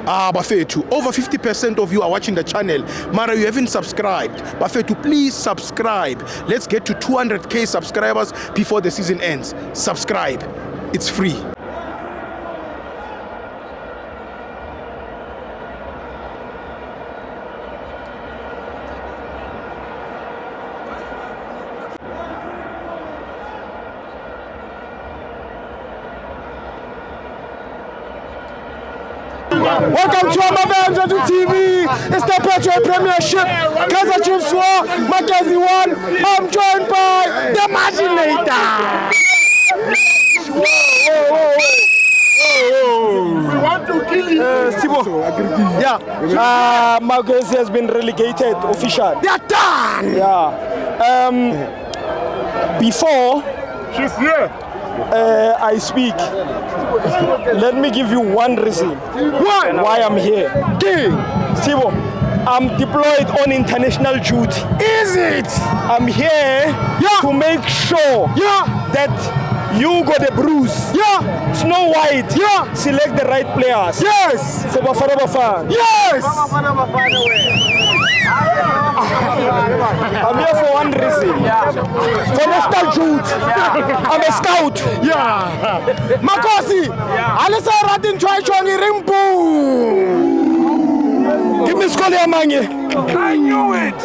Bafethu, over 50% of you are watching the channel. Mara, you haven't subscribed. Bafethu, please subscribe. Let's get to 200k subscribers before the season ends. Subscribe. It's free. Welcome to Amabamza TV. It's the Petro Premiership. Kaizer Chiefs won, Mackenzie won. I'm joined by the Maginator. We want to kill you. Yeah. Mackenzie has been relegated officially. They're done. Yeah. Before she's here. I speak. Let me give you one reason why I'm here. Sibo, I'm deployed on international duty. Is it? I'm here to make sure that you got a bruise. Snow White. Select the right players. Yes. For Bafana Bafana. Yes. I'm here for one reason. For national duty. I'm a scout. Makosi. Alisa Ratin Choi Chongi Rimpu. Give me Skoli Amangi. I knew it.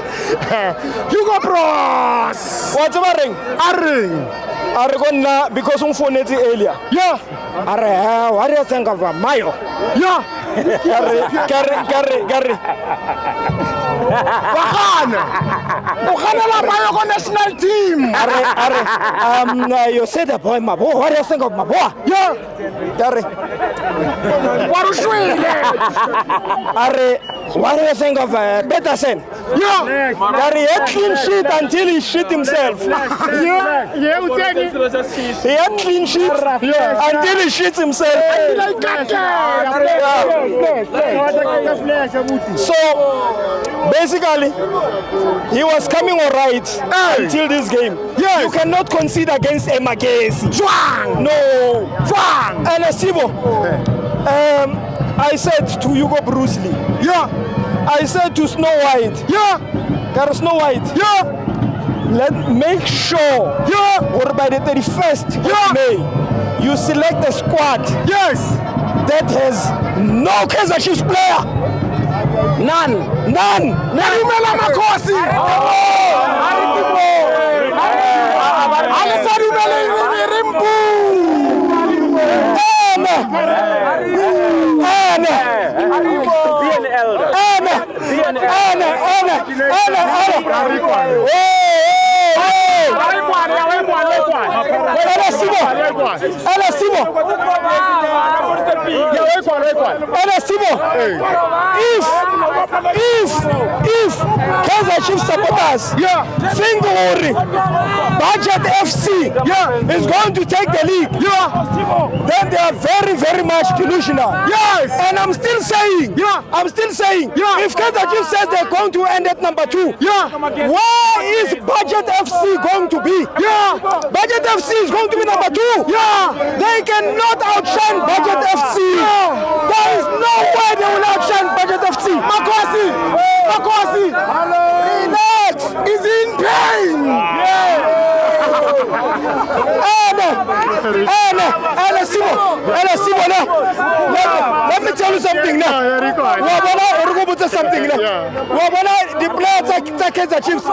Hugo Bros. What's the ring? A ring. Arigona because umfoneti earlier. Are what do you think of Mayo? Gary. Wakana la Mayo national team. You said the boy Mabo. What do you think of Mabo? Gary. What do you think of Peterson? Gary had clean sheet until he shit himself. He had clean sheet until he shit himself. So basically, he was coming all right until this game. You cannot concede against Emagesi. No. And Sibo, I said to Hugo Bruce Lee. I said to Snow White. Snow White. Make sure by the 31st of May, you select a squad that has no Kaizer Chiefs player. None. Narimela Makosi. If Kaizer Chiefs supporters think Budget FC is going to take the league, then they are very, very much delusional. And I'm still saying, if Kaizer Chiefs says they're going to end at number 2, where is Budget FC going to be? Budget FC is going to be number 2. They cannot outshine Budget FC. There is no way they will outshine Budget FC. Makwasi, relax. He's in pain. Let me tell you something now. The players are Kaizer Chiefs.